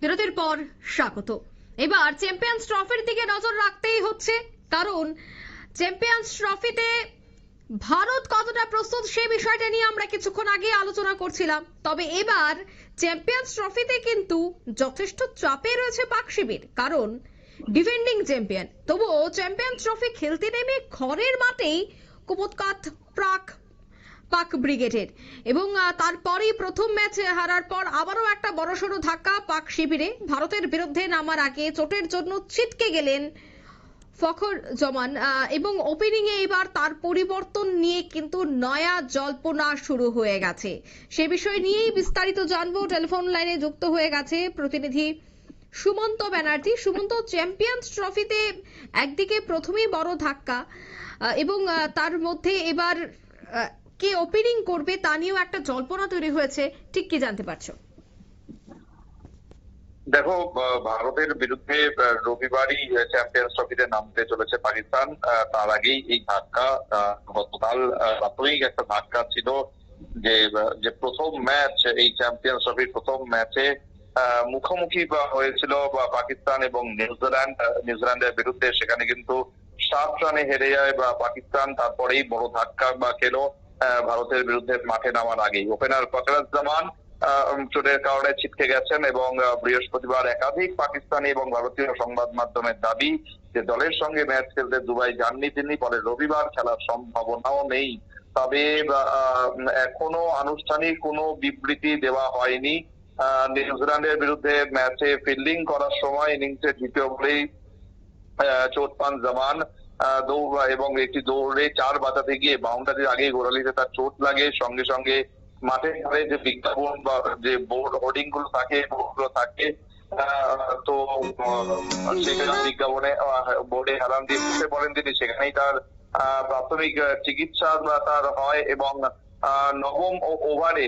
বিরতির পর স্বাগত। এবার চ্যাম্পিয়ন্স ট্রফির দিকে নজর রাখতেই হচ্ছে, কারণ চ্যাম্পিয়ন্স ট্রফিতে ভারত কতটা প্রস্তুত সেই বিষয়টা নিয়ে আমরা কিছুক্ষণ আগে আলোচনা করছিলাম। তবে এবার চ্যাম্পিয়ন্স ট্রফিতে কিন্তু যথেষ্ট চাপে রয়েছে পাক শিবির, কারণ ডিফেন্ডিং চ্যাম্পিয়ন। তবুও চ্যাম্পিয়ন্স ট্রফি খেলতে নেমে ঘরের মাঠেই কুপোৎকাত পাক ব্রিগেডের, এবং তারপরেই প্রথম ম্যাচ হারার পর আবারও একটা বড়সড় ধাক্কা পাক শিবিরে। ভারতের বিরুদ্ধে নামার আগে চোটের জন্য ছিটকে গেলেন ফখর জমান, এবং ওপেনিং এ এবার তার পরিবর্তন নিয়ে কিন্তু নয়া জল্পনা শুরু হয়ে গেছে। সে বিষয় নিয়েই বিস্তারিত জানবো। টেলিফোন লাইনে যুক্ত হয়ে গেছে প্রতিনিধি সুমন্ত ব্যানার্জি। সুমন্ত, চ্যাম্পিয়ন্স ট্রফিতে একদিকে প্রথমেই বড় ধাক্কা, এবং তার মধ্যে এবার কে ওপেনিং করবে তা নিয়েও একটা জল্পনা তৈরি হয়েছে, ঠিক কি জানতে পারছো? দেখো, ভারতের বিরুদ্ধে রবিবারই চ্যাম্পিয়ন্স ট্রফিতে নামতে চলেছে পাকিস্তান। তার আগেই এই ধাক্কা, গতকাল প্রাথমিক একটা ধাক্কা ছিল যে প্রথম ম্যাচ, এই চ্যাম্পিয়ন্স ট্রফির প্রথম ম্যাচে মুখোমুখি হয়েছিল পাকিস্তান এবং নিউজিল্যান্ডের বিরুদ্ধে। সেখানে কিন্তু 7 রানে হেরে যায় পাকিস্তান। তারপরেই বড় ধাক্কা খেলো ভারতের বিরুদ্ধে মাঠে নামার আগেই। ওপেনার ফখর-উজ-জামান চোটের কারণে ছিটকে গেছেন, এবং বৃহস্পতিবার একাধিক পাকিস্তানি এবং ভারতীয় সংবাদ মাধ্যমের দাবি যে দলের সঙ্গে ম্যাচ খেলতে দুবাই যাননি তিনি, ফলে রবিবার খেলার সম্ভাবনাও নেই। তবে এখনো আনুষ্ঠানিক কোনো বিবৃতি দেওয়া হয়নি। নিউজিল্যান্ডের বিরুদ্ধে ম্যাচে ফিল্ডিং করার সময় ইনিংসের দ্বিতীয় বলেই চোট পান জামান, এবং একটি দৌড়ে 4 বাঁচাতে গিয়ে বাউন্ডারির আগে গোড়ালিতে তার চোট লাগে। সঙ্গে সঙ্গে মাঠে ঘরে যে বিজ্ঞাপন বা যে বোর্ড হোর্ডিং গুলো থাকে, তো সেখানে বিজ্ঞাপনে বোর্ডে হেলান দিয়ে বসে পড়েন তিনি। সেখানেই তার প্রাথমিক চিকিৎসা তার হয়, এবং নবম ওভারে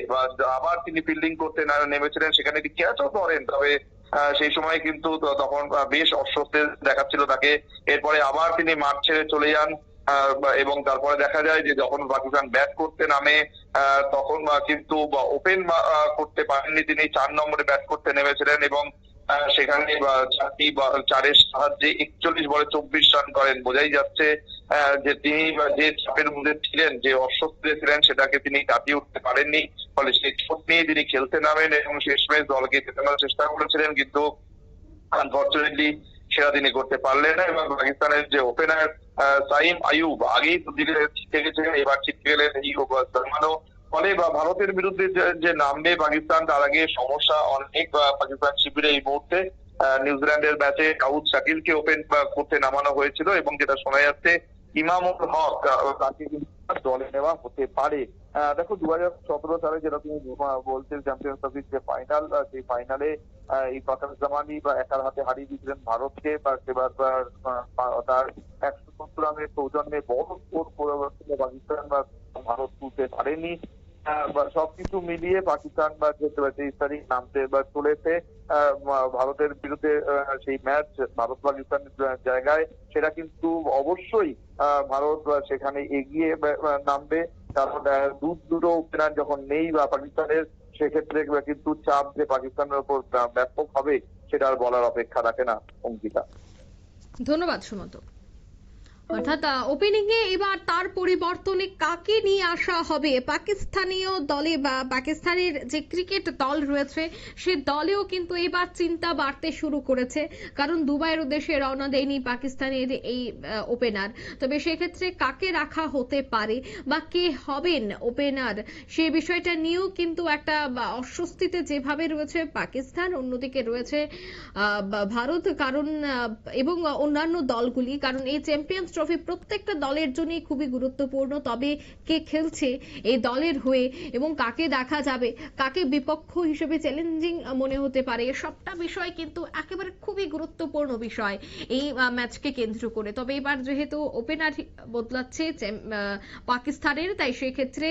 আবার তিনি ফিল্ডিং করতে নেমেছিলেন, সেখানে তিনি ক্যাচও করেন। তবে সেই সময় কিন্তু তখন বেশ অস্বস্তি দেখাচ্ছিল তাকে। এরপরে আবার তিনি মাঠ ছেড়ে চলে যান, এবং তারপরে দেখা যায় যে যখন পাকিস্তান ব্যাট করতে নামে তখন কিন্তু ওপেন করতে পারেননি তিনি। 4 নম্বরে ব্যাট করতে নেমেছিলেন, এবং সেখানে 4-4-এর সাহায্যে 41 বলে 24 রান করেন। বোঝাই যাচ্ছে যে তিনি যে চাপের মধ্যে ছিলেন, যে অস্বস্তিতে ছিলেন, সেটাকে তিনি কাটিয়ে উঠতে পারেননি। ফলে সেই চোট নিয়ে তিনি খেলতে নামেন এবং শেষমেশ দলকে জেতানোর চেষ্টা করেছিলেন, কিন্তু আনফরচুনেটলি সেটা তিনি করতে পারলেন না। এবং পাকিস্তানের যে ওপেনার সাইম আইয়ুব আগেই দিকে ছিটকে গেছিলেন, এবার ছিটকে গেলেন এই জামানও। ফলে ভারতের বিরুদ্ধে যে নামবে পাকিস্তান, তার আগে সমস্যা অনেক পাকিস্তান শিবিরে। এই মুহূর্তে নিউজিল্যান্ডের ম্যাচে দাউদ শাকিলকে ওপেন করতে নামানো হয়েছিল, এবং যেটা শোনা যাচ্ছে ইমামুল হক তাকে দলে নেওয়া হতে পারে। দেখো, 2017 সালে যেটা তুমি বলছেন চ্যাম্পিয়ন্স ট্রফির যে ফাইনাল, সেই ফাইনালে এই ফখর-উজ-জামানই একার হাতে হারিয়ে দিয়েছিলেন ভারতকে। সেবার তার 170 রানের সৌজন্যে বড় স্কোর করেছিল পাকিস্তান, ভারত তুলতে পারেনি। সবকিছু মিলিয়ে পাকিস্তান 23 তারিখ নামতে চলেছে ভারতের বিরুদ্ধে। সেই ম্যাচ ভারত পাকিস্তানের জায়গায়, সেটা কিন্তু অবশ্যই ভারত সেখানে এগিয়ে নামবে, কারণ দুটো ওপেনার যখন নেই পাকিস্তানের, সেক্ষেত্রে কিন্তু চাপ যে পাকিস্তানের উপর ব্যাপক হবে সেটা আর বলার অপেক্ষা রাখে না। অঙ্কিতা, ধন্যবাদ সুমন্ত। অর্থাৎ ওপেনিং এ এবার তার পরিবর্তনে কাকে নিয়ে আসা হবে পাকিস্তানীয় দলে, বা পাকিস্তানের যে ক্রিকেট দল রয়েছে সে দলেও কিন্তু এবার চিন্তা বাড়তে শুরু করেছে, কারণ দুবাইয়ের উদ্দেশ্যে রওনা দেয়নি পাকিস্তানের এই ওপেনার। তবে সেক্ষেত্রে কাকে রাখা হতে পারে বা কে হবেন ওপেনার, সে বিষয়টা নিয়েও কিন্তু একটা অস্বস্তিতে যেভাবে রয়েছে পাকিস্তান, অন্যদিকে রয়েছে ভারত, কারণ এবং অন্যান্য দলগুলি, কারণ এই চ্যাম্পিয়ন্স ট্রফি প্রত্যেকটা দলের জন্য খুবই গুরুত্বপূর্ণ। তবে কে খেলছে এই দলের হয়ে এবং কাকে দেখা যাবে, কাকে বিপক্ষ হিসেবে চ্যালেঞ্জিং মনে হতে পারে, সবটা বিষয় কিন্তু একেবারে খুবই গুরুত্বপূর্ণ বিষয় এই ম্যাচকে কেন্দ্র করে। তবে এবার যেহেতু ওপেনার বদলাচ্ছে পাকিস্তানের, তাই সেক্ষেত্রে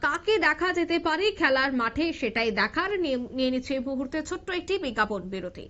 কাকে দেখা যেতে পারে খেলার মাঠে সেটাই দেখার। নিয়ে নিচ্ছে এই মুহূর্তে ছোট্ট একটি বিজ্ঞাপন বিরতি।